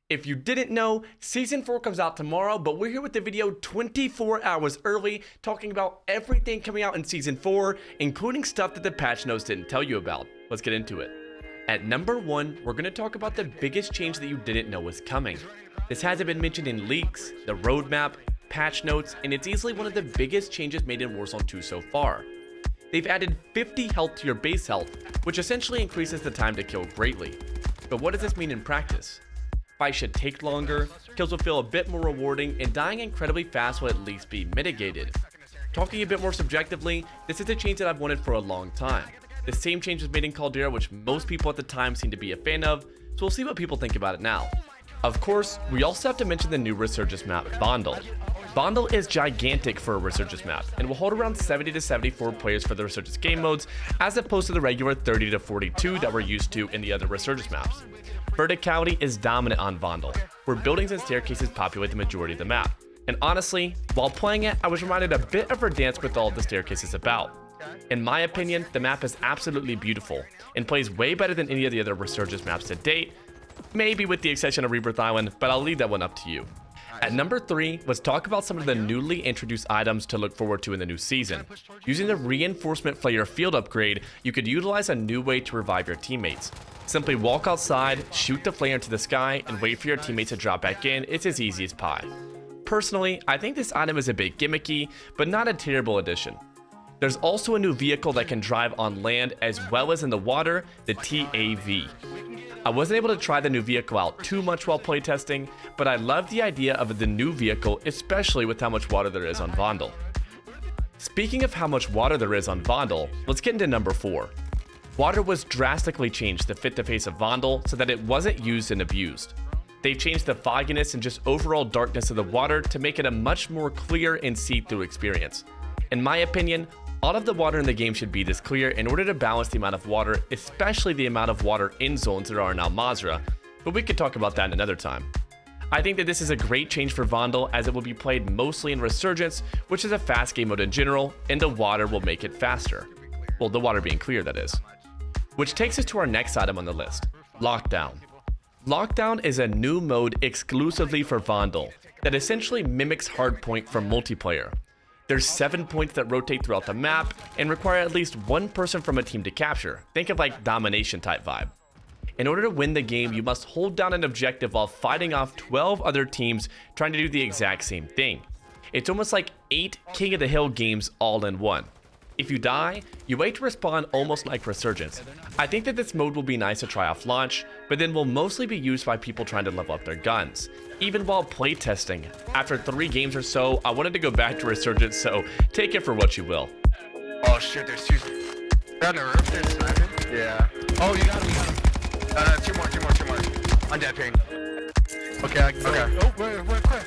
If you didn't know, Season 4 comes out tomorrow, but we're here with the video 24 hours early, talking about everything coming out in Season 4, including stuff that the patch notes didn't tell you about. Let's get into it. At number 1, we're going to talk about the biggest change that you didn't know was coming. This hasn't been mentioned in leaks, the roadmap, patch notes, and it's easily one of the biggest changes made in Warzone 2 so far. They've added 50 health to your base health, which essentially increases the time to kill greatly. But what does this mean in practice? Fights should take longer, kills will feel a bit more rewarding, and dying incredibly fast will at least be mitigated. Talking a bit more subjectively, this is a change that I've wanted for a long time. The same change was made in Caldera, which most people at the time seemed to be a fan of, so we'll see what people think about it now. Of course, we also have to mention the new Resurgence map, Vondel. Vondel is gigantic for a Resurgence map, and will hold around 70 to 74 players for the Resurgence game modes, as opposed to the regular 30 to 42 that we're used to in the other Resurgence maps. Verticality is dominant on Vondel, where buildings and staircases populate the majority of the map. And honestly, while playing it, I was reminded a bit of Verdansk with all of the staircases about. In my opinion, the map is absolutely beautiful, and plays way better than any of the other Resurgence maps to date, maybe with the exception of Rebirth Island, but I'll leave that one up to you. At number 3, let's talk about some of the newly introduced items to look forward to in the new season. Using the Reinforcement Flare field upgrade, you could utilize a new way to revive your teammates. Simply walk outside, shoot the flare into the sky, and wait for your teammates to drop back in. It's as easy as pie. Personally, I think this item is a bit gimmicky, but not a terrible addition. There's also a new vehicle that can drive on land as well as in the water, the TAV. I wasn't able to try the new vehicle out too much while playtesting, but I love the idea of the new vehicle, especially with how much water there is on Vondel. Speaking of how much water there is on Vondel, let's get into number 4. Water was drastically changed to fit the face of Vondel so that it wasn't used and abused. They've changed the fogginess and just overall darkness of the water to make it a much more clear and see-through experience. In my opinion, all of the water in the game should be this clear in order to balance the amount of water, especially the amount of water in zones that are in Al Mazrah, but we could talk about that another time. I think that this is a great change for Vondel, as it will be played mostly in Resurgence, which is a fast game mode in general, and the water will make it faster. Well, the water being clear, that is. Which takes us to our next item on the list, Lockdown. Lockdown is a new mode exclusively for Vondel that essentially mimics Hardpoint from multiplayer. There's 7 points that rotate throughout the map and require at least one person from a team to capture. Think of like domination type vibe. In order to win the game, you must hold down an objective while fighting off 12 other teams trying to do the exact same thing. It's almost like 8 King of the Hill games all in one. If you die, you wait to respawn almost like Resurgence. I think that this mode will be nice to try off launch, but then will mostly be used by people trying to level up their guns. Even while playtesting, after 3 games or so, I wanted to go back to Resurgence, so take it for what you will. Oh shit, there's 2. On the roof, there's sniping? Yeah. Oh, you got him. 2 more. On dead ping. Okay, okay. Oh, wait, quick.